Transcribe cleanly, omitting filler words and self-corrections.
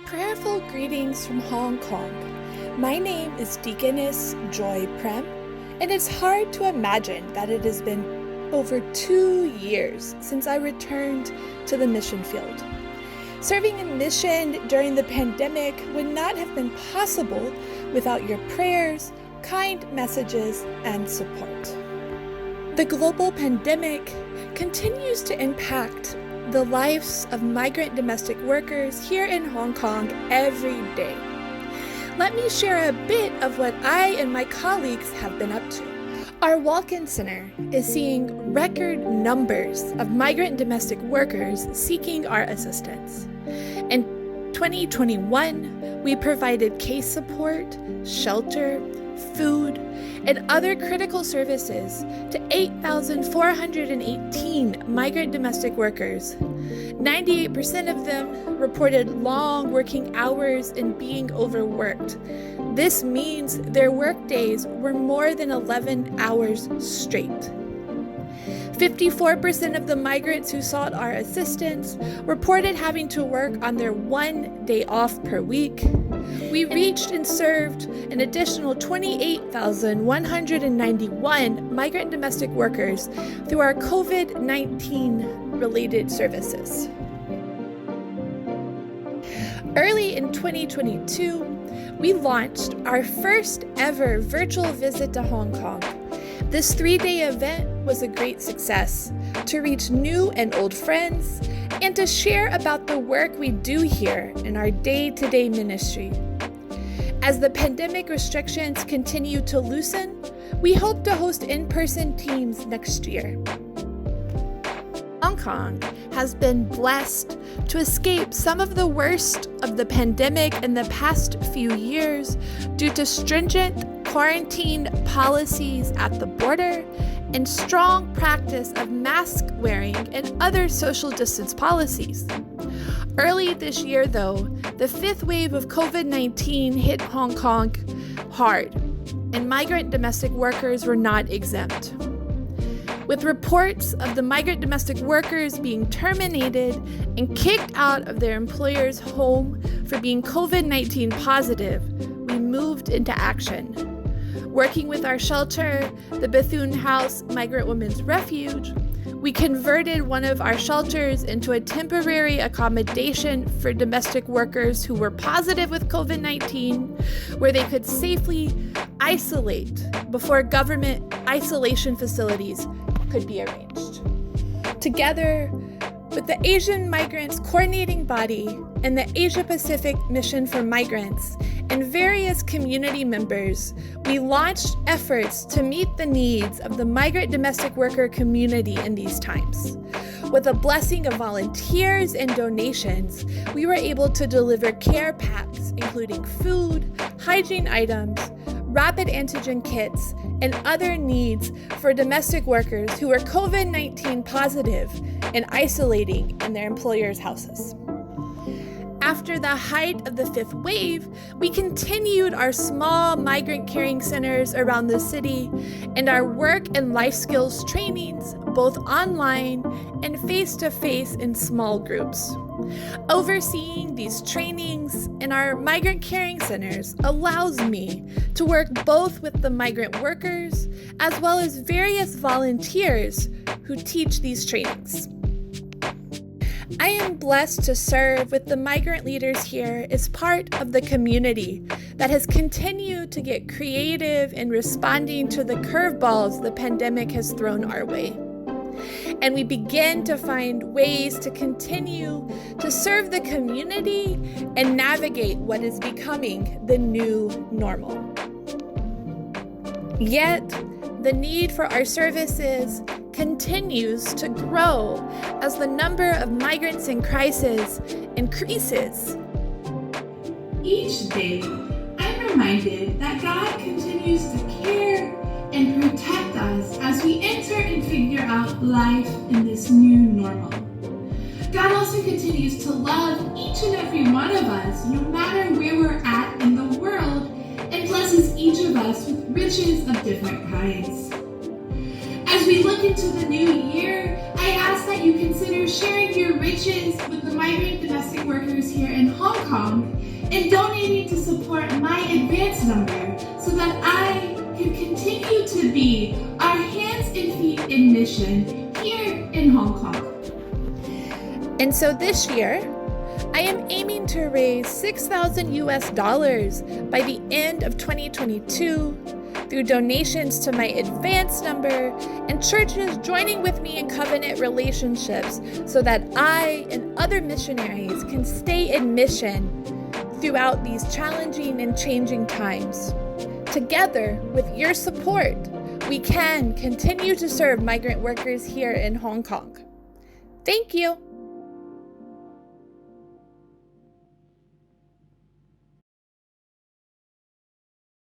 Prayerful greetings from Hong Kong. My name is Deaconess Prim, and it's hard to imagine that it has been over 2 years since I returned to the mission field. Serving in mission during the pandemic would not have been possible without your prayers, kind messages, and support. The global pandemic continues to impact the lives of migrant domestic workers here in Hong Kong every day. Let me share a bit of what I and my colleagues have been up to. Our walk-in center is seeing record numbers of migrant domestic workers seeking our assistance. In 2021, we provided case support, shelter, food, and other critical services to 8,418 migrant domestic workers. 98% of them reported long working hours and being overworked. This means their work days were more than 11 hours straight. 54% of the migrants who sought our assistance reported having to work on their 1 day off per week. We reached and served an additional 28,191 migrant domestic workers through our COVID-19 related services. Early in 2022, we launched our first ever virtual visit to Hong Kong. This 3-day event was a great success to reach new and old friends and to share about the work we do here in our day-to-day ministry. As the pandemic restrictions continue to loosen, we hope to host in-person teams next year. Hong Kong has been blessed to escape some of the worst of the pandemic in the past few years due to stringent quarantine policies at the border and strong practice of mask wearing and other social distance policies. Early this year, though, the 5th wave of COVID-19 hit Hong Kong hard, and migrant domestic workers were not exempt. With reports of the migrant domestic workers being terminated and kicked out of their employer's home for being COVID-19 positive, we moved into action. Working with our shelter, the Bethune House Migrant Women's Refuge, we converted one of our shelters into a temporary accommodation for domestic workers who were positive with COVID-19, where they could safely isolate before government isolation facilities could be arranged. Together with the Asian Migrants Coordinating Body and the Asia Pacific Mission for Migrants and various community members, we launched efforts to meet the needs of the migrant domestic worker community in these times. With a blessing of volunteers and donations, we were able to deliver care packs including food, hygiene items, rapid antigen kits, and other needs for domestic workers who were COVID-19 positive and isolating in their employers' houses. After the height of the 5th wave, we continued our small migrant caring centers around the city and our work and life skills trainings, both online and face-to-face in small groups. Overseeing these trainings in our migrant caring centers allows me to work both with the migrant workers as well as various volunteers who teach these trainings. I am blessed to serve with the migrant leaders here as part of the community that has continued to get creative in responding to the curveballs the pandemic has thrown our way. And we begin to find ways to continue to serve the community and navigate what is becoming the new normal. Yet, the need for our services continues to grow as the number of migrants in crisis increases. Each day, I'm reminded that God continues to care and protect us as we enter and figure out life in this new normal. God also continues to love each and every one of us, no matter where we're at in the world, and blesses each of us with riches of different kinds. As we look into the new year, I I ask that you consider sharing your riches with the migrant domestic workers here in Hong Kong and donating to support my advance number so that I can continue to be our hands and feet in mission here in Hong Kong. And so this year, I am aiming to raise $6,000 by the end of 2022 through donations to my advance number and churches joining with me in covenant relationships so that I and other missionaries can stay in mission throughout these challenging and changing times. Together, with your support, we can continue to serve migrant workers here in Hong Kong. Thank you.